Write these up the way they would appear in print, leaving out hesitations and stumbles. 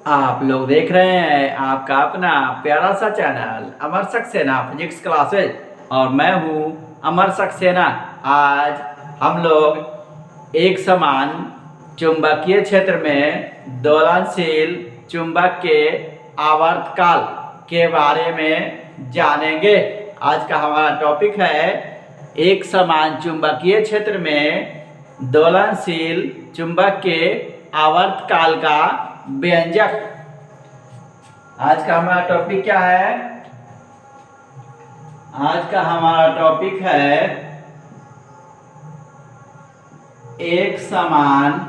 आप लोग देख रहे हैं आपका अपना प्यारा सा चैनल अमर सक्सेना फिजिक्स क्लासेज और मैं हूं अमर सक्सेना। आज हम लोग एक समान चुंबकीय क्षेत्र में दोलनशील चुंबक के आवर्तकाल के बारे में जानेंगे। आज का हमारा टॉपिक है एक समान चुंबकीय क्षेत्र में दोलनशील चुंबक के आवर्तकाल का व्यंजक। आज का हमारा टॉपिक क्या है? आज का हमारा टॉपिक है एक समान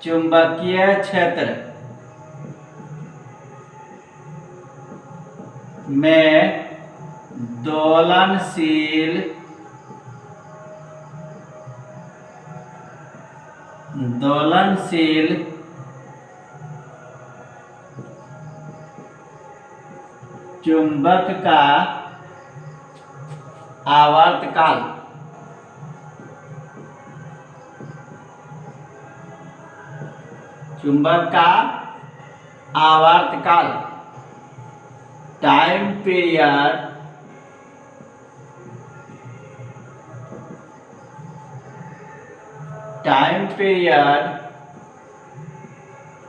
चुंबकीय क्षेत्र में दोलनशील चुंबक का आवर्तकाल time period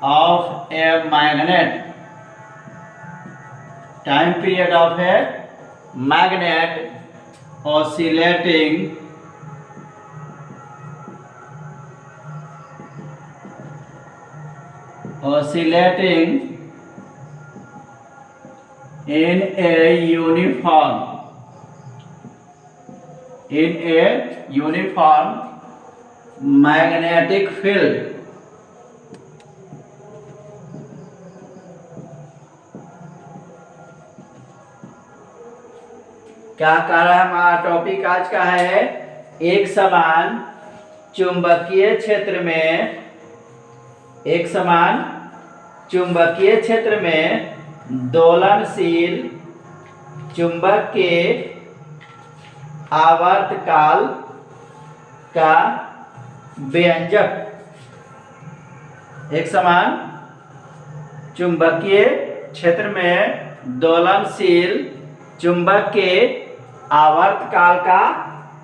of a magnet oscillating in a uniform magnetic field। क्या कह रहा है हमारा टॉपिक आज का है एक समान चुंबकीय क्षेत्र में दोलनशील चुंबक के आवर्तकाल का व्यंजक। एक समान चुंबकीय क्षेत्र में दोलनशील चुंबक के आवर्तकाल का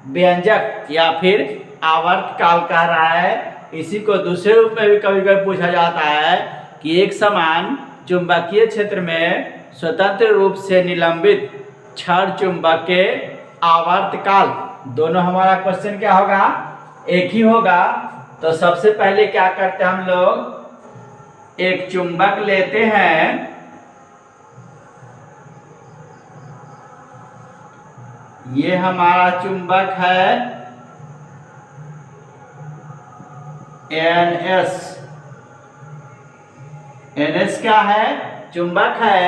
व्यंजक या फिर आवर्तकाल कह रहा है। इसी को दूसरे रूप में भी कभी कभी पूछा जाता है कि एक समान चुंबकीय क्षेत्र में स्वतंत्र रूप से निलंबित क्षण चुंबक के आवर्तकाल। दोनों हमारा क्वेश्चन क्या होगा? एक ही होगा। तो सबसे पहले क्या करते हैं हम लोग, एक चुंबक लेते हैं। ये हमारा चुंबक है NS क्या है? चुंबक है।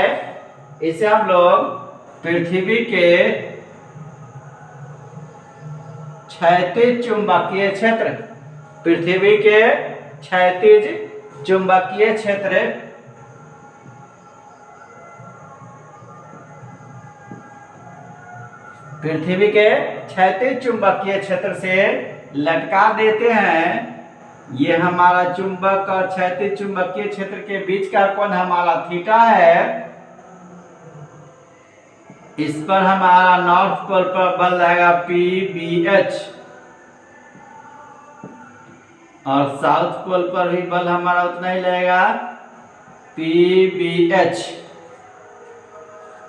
इसे हम लोग पृथ्वी के क्षैतिज चुंबकीय क्षेत्र पृथ्वी के क्षैतिज चुंबकीय क्षेत्र से लटका देते हैं। ये हमारा चुंबक और क्षैतिज चुंबकीय क्षेत्र के बीच का कोण हमारा थीटा है। इस पर हमारा नॉर्थ पोल पर बल रहेगा PBH और साउथ पोल पर भी बल हमारा उतना ही रहेगा PBH।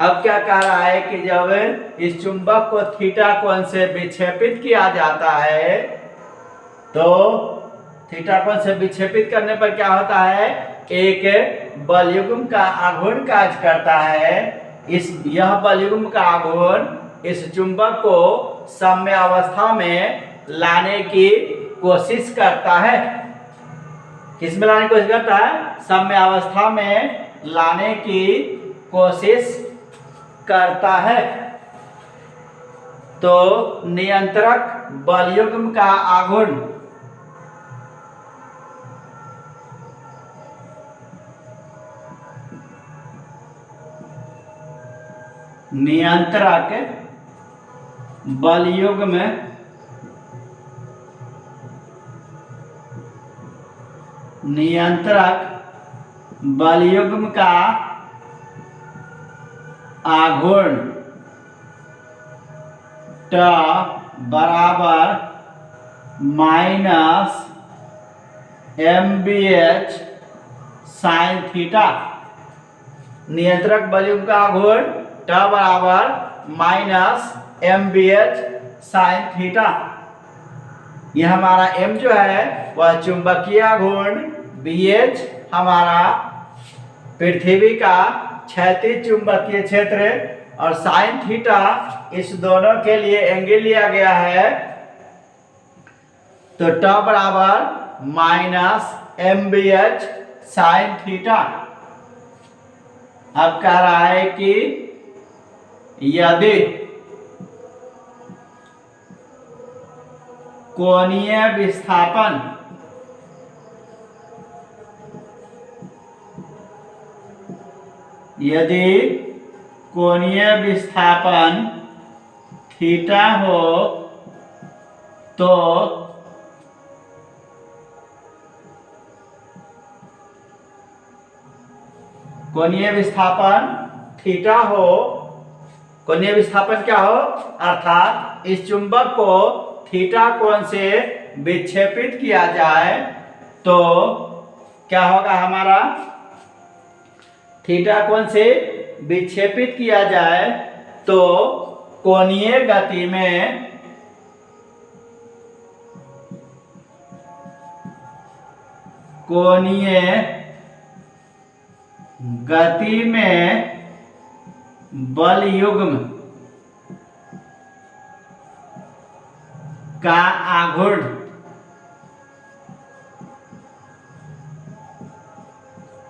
अब क्या कह रहा है कि जब इस चुंबक को थीटा कोण से विक्षेपित किया जाता है तो थीटा कोण से विक्षेपित करने पर क्या होता है? एक बलयुग्म का आघूर्ण कार्य करता है। यह बलयुग्म का आघूर्ण इस चुंबक को साम्य अवस्था में लाने की कोशिश करता है। किस में लाने की कोशिश करता है? साम्य अवस्था में लाने की कोशिश करता है। तो नियंत्रक बलयुग्म का आघूर्ण नियंत्रक बलयुग्म का आघूर्ण ट बराबर माइनस MBH साइन थीटा। नियंत्रक बलयुग्म का आघूर्ण ट बराबर माइनस MBH साइन थीटा। यह हमारा M जो है वह चुंबकीय आघूर्ण, BH हमारा पृथ्वी का क्षैतिज चुंबकीय क्षेत्र और साइन थीटा इस दोनों के लिए एंगल लिया गया है। तो ट बराबर माइनस MBH साइन थीटा। अब कह रहा है कि यदि कोणीय विस्थापन थीटा हो तो कोणीय विस्थापन क्या हो, अर्थात इस चुंबक को थीटा कोण से विक्षेपित किया जाए तो क्या होगा, हमारा थीटा कोण से विक्षेपित किया जाए तो कोणीय गति में बल युग्म का आघूर्ण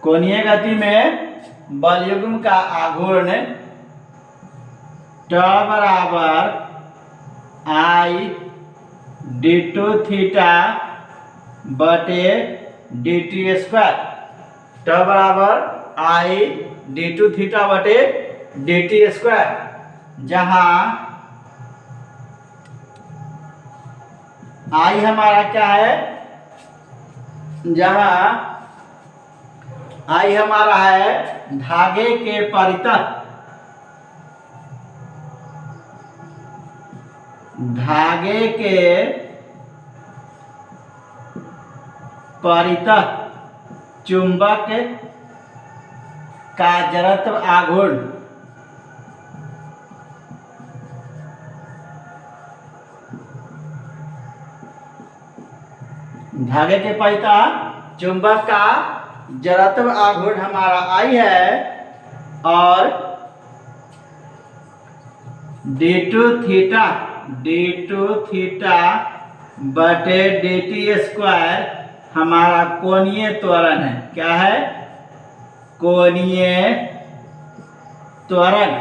कोणीय गति में बल युग्म का आघूर्ण ट बराबर I d2 थीटा बटे dt स्क्वायर। ट बराबर I d2 थीटा बटे dt स्क्वायर, जहां I हमारा क्या है, जहां I हमारा है धागे के परितः, चुंबक का जड़त्व आघूर्ण धागे के परितः चुंबक का जड़त्व आघूर्ण हमारा I है और d2 थीटा बटे dt स्क्वायर हमारा कोणीय त्वरण है। क्या है, कोणीय त्वरण।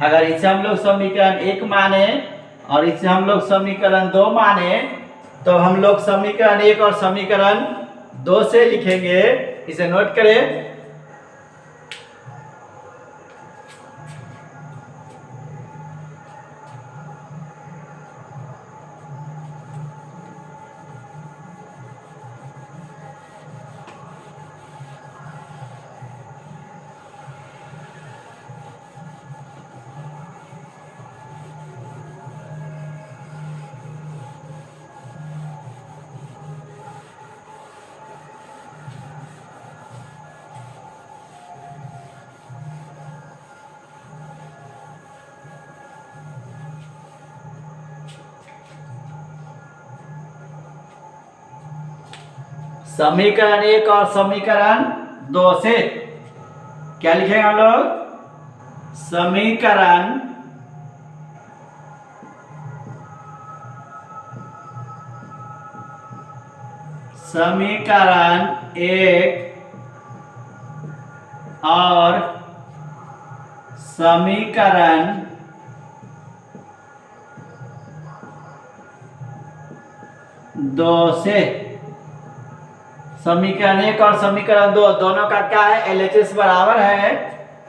अगर इसे हम लोग समीकरण 1 माने और इसे हम लोग समीकरण 2 माने तो हम लोग समीकरण 1 और समीकरण 2 से लिखेंगे। इसे नोट करें। समीकरण 1 और समीकरण 2 से क्या लिखेंगे हम लोग, समीकरण समीकरण 1 और समीकरण 2 से। समीकरण 1 और समीकरण 2 दोनों का क्या है, LHS बराबर है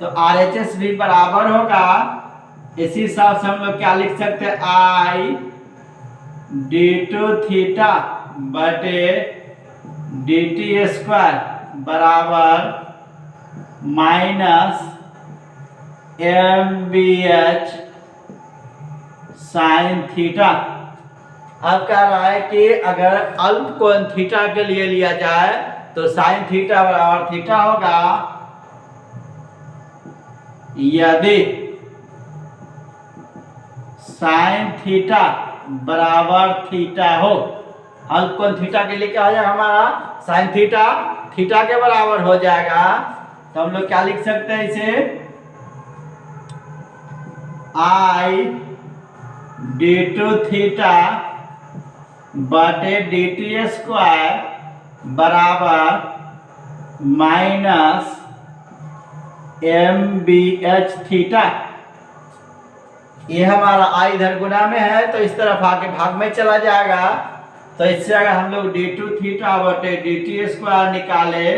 तो RHS भी बराबर होगा इसी हिसाब से हम लोग क्या लिख सकते हैं, आई डी टू थीटा बटे डी टी स्क्वायर बराबर minus M B H sine theta. अब कह रहा है कि अगर अल्प कोण थीटा के लिए लिया जाए तो साइन थीटा बराबर थीटा होगा यदि साइन थीटा बराबर थीटा हो। अल्प कोण थीटा के लिए क्या हो जाएगा हमारा, साइन थीटा थीटा के बराबर हो जाएगा। तो हम लोग क्या लिख सकते हैं इसे, आई डी टू थीटा बटे डी टी स्क्वायर बराबर minus M B H theta. ये हमारा आई इधर गुना में है तो इस तरफ आके भाग में चला जाएगा। तो इससे अगर हम लोग डी टू थीटा बटे डी टी स्क्वायर निकाले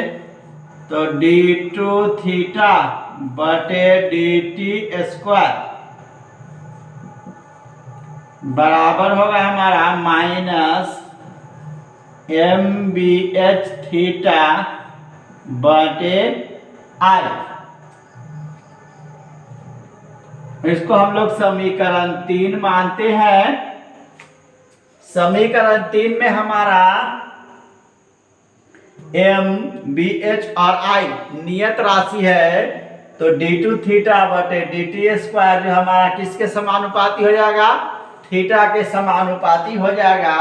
तो डी टू थीटा बटे डी टी स्क्वायर बराबर होगा हमारा minus M B H theta बटे आई। इसको हम लोग समीकरण 3 मानते हैं। समीकरण 3 में हमारा एम बी एच और आई नियत राशि है। तो डी टू थीटा बटे डी टी स्क्वायर जो हमारा किसके समानुपाती हो जाएगा, थीटा के समानुपाती हो जाएगा।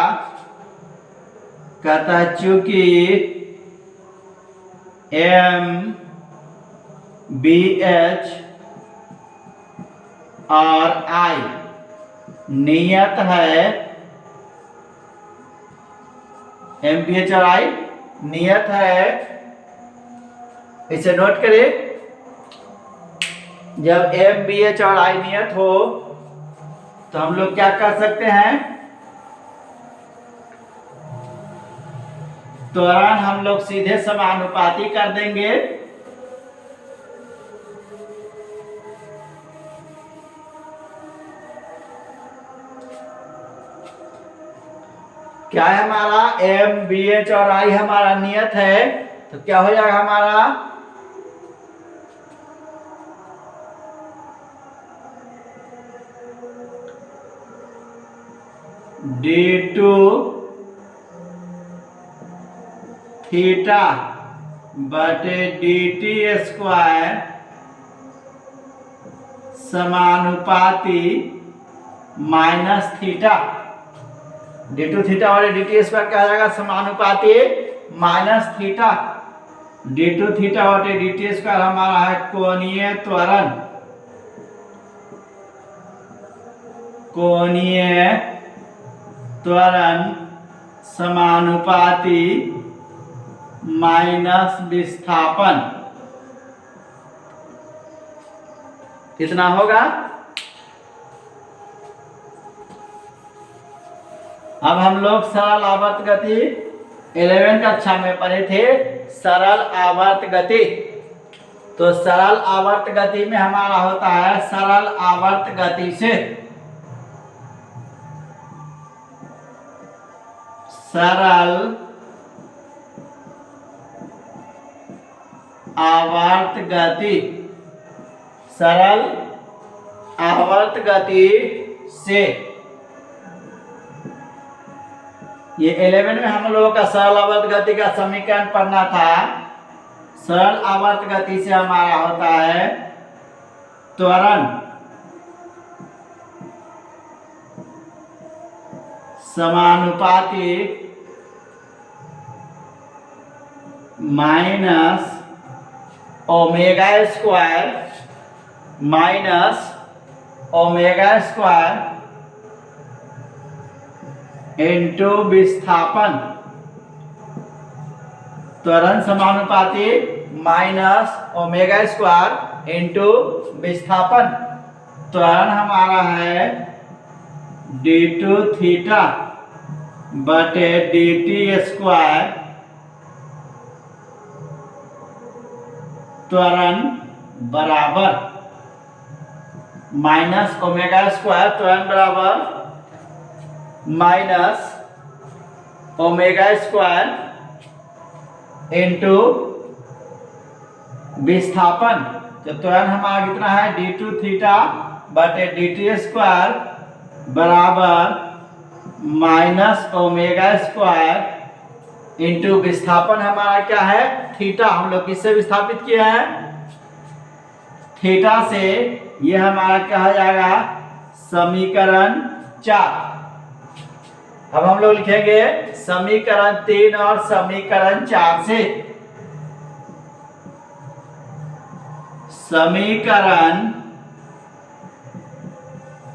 कहता चूंकि एम बी एच और आई नियत है, एम बी एच और आई नियत है, इसे नोट करें। जब एम बी एच और आई नियत हो तो हम लोग क्या कर सकते हैं, त्वरण हम लोग सीधे समानुपाती कर देंगे। क्या है हमारा, एम बी एच और आई हमारा नियत है। तो क्या हो जाएगा हमारा, डी टू थीटा बटे डी टी स्क्वायर समानुपाती minus theta. D two theta बटे डी टी स्क्वायर क्या आ जाएगा, समानुपाती minus theta. D two theta बटे डी टी स्क्वायर हमारा है कोणीय त्वरण, कोणीय त्वरण समानुपाती माइनस विस्थापन। कितना होगा, अब हम लोग सरल आवर्त गति 11वीं कक्षा में पढ़े थे, सरल आवर्त गति। तो सरल आवर्त गति में हमारा होता है सरल आवर्त गति से, सरल आवर्त गति, सरल आवर्त गति से। ये 11 में हम लोगों का सरल आवर्त गति का समीकरण पढ़ना था। सरल आवर्त गति से हमारा होता है त्वरण समानुपाती minus omega square minus omega square into विस्थापन। त्वरण समानुपाती माइनस ओमेगा स्क्वायर इंटू विस्थापन। त्वरण हमारा है डी टू थीटा बटे डी टी स्क्वायर त्वरण बराबर माइनस ओमेगा स्क्वायर, तो n बराबर माइनस ओमेगा स्क्वायर इंटू विस्थापन, तो त्वरण हमारा कितना है d2 थीटा बटे dt स्क्वायर बराबर माइनस ओमेगा स्क्वायर इंटू विस्थापन हमारा क्या है थीटा। हम लोग किससे विस्थापित किया है थीटा से। ये हमारा क्या हो जाएगा समीकरण 4। अब हम लोग लिखेंगे समीकरण 3 और समीकरण 4 से। समीकरण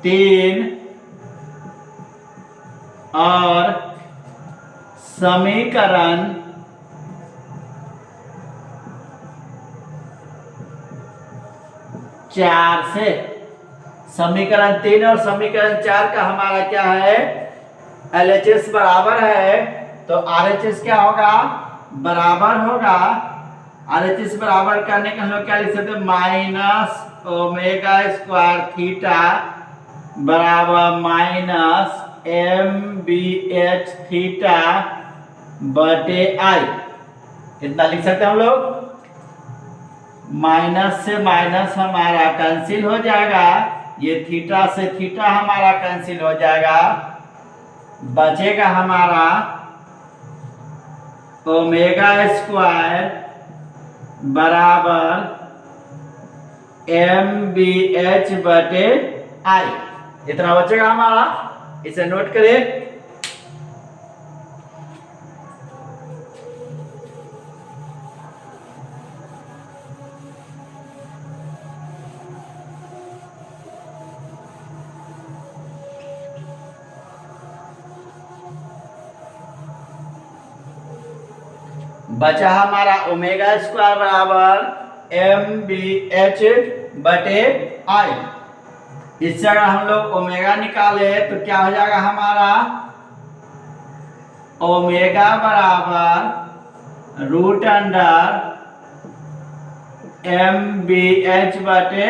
3 और समीकरण 4 से। समीकरण 3 और समीकरण 4 का हमारा क्या है LHS बराबर है, तो RHS क्या होगा बराबर होगा। RHS बराबर करने के हम लोग क्या लिख सकते हैं माइनस ओमेगा स्क्वायर थीटा बराबर माइनस MBH थीटा बटे I। कितना लिख सकते हैं हम लोग माइनस से माइनस हमारा कैंसिल हो जाएगा, ये थीटा से थीटा हमारा कैंसिल हो जाएगा, बचेगा हमारा ओमेगा स्क्वायर बराबर MBH बटे I। इतना बचेगा हमारा, इसे नोट करें। बचा हमारा ओमेगा स्क्वायर बराबर MBH बटे I। इससे अगर हम लोग ओमेगा निकाले तो क्या हो जाएगा हमारा ओमेगा बराबर रूट अंडर MBH बटे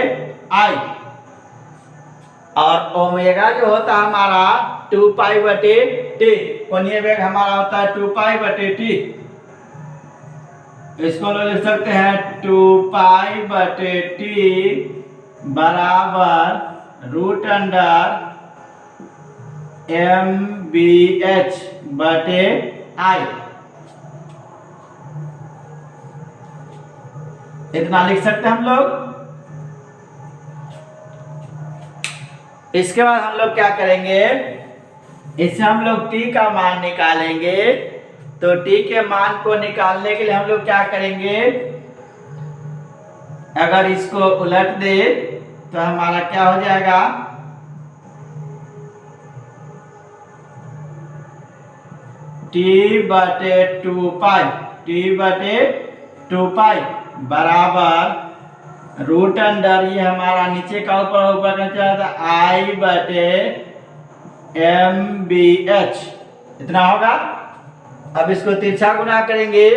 I। और ओमेगा जो होता है हमारा 2 पाई बटे टी, कोणीय वेग हमारा होता है 2 पाई बटे टी। इसको लोग लिख सकते हैं 2 पाई बटे टी बराबर रूट अंडर MBH बटे I। इतना लिख सकते हैं हम लोग। इसके बाद हम लोग क्या करेंगे इससे हम लोग t का मान निकालेंगे। तो t के मान को निकालने के लिए हम लोग क्या करेंगे अगर इसको उलट दे तो हमारा क्या हो जाएगा t बटे 2 पाई, t बटे 2 पाई बराबर रूट अंडर ये हमारा नीचे का ऊपर का चला I बटे MBH। इतना होगा। अब इसको तिरछा गुना करेंगे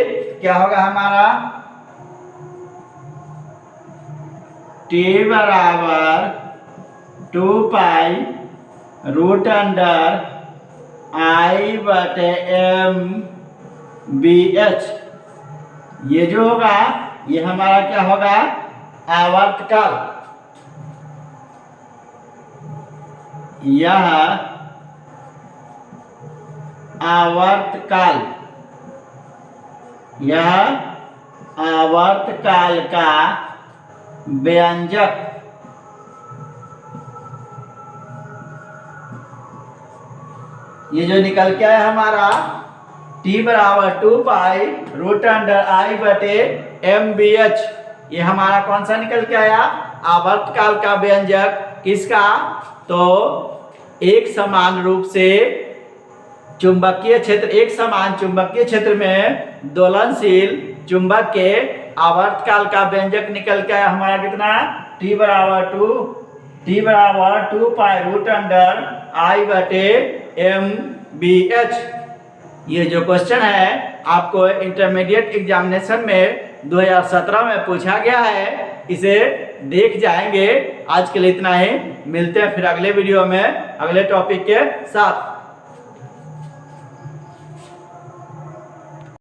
क्या होगा हमारा t बराबर 2 पाई रूट अंडर I बटे MBH। ये जो होगा ये हमारा क्या होगा आवर्तकाल। यह आवर्तकाल, यह आवर्तकाल का व्यंजक। ये जो निकल के आया हमारा t बराबर 2 पाई रूट अंडर I बटे MBH, ये हमारा कौन सा निकल के आया आवर्तकाल का व्यंजक। किसका तो एक समान रूप से चुंबकीय क्षेत्र, एक समान चुंबकीय क्षेत्र में दोलनशील चुंबक के आवर्तकाल का व्यंजक निकल के आया हमारा कितना t बराबर 2 पाई रूट अंडर I बटे MBH। ये जो क्वेश्चन है आपको इंटरमीडिएट एग्जामिनेशन में 2017 में पूछा गया है। इसे देख जाएंगे। आज के लिए इतना ही, मिलते हैं फिर अगले वीडियो में अगले टॉपिक के साथ।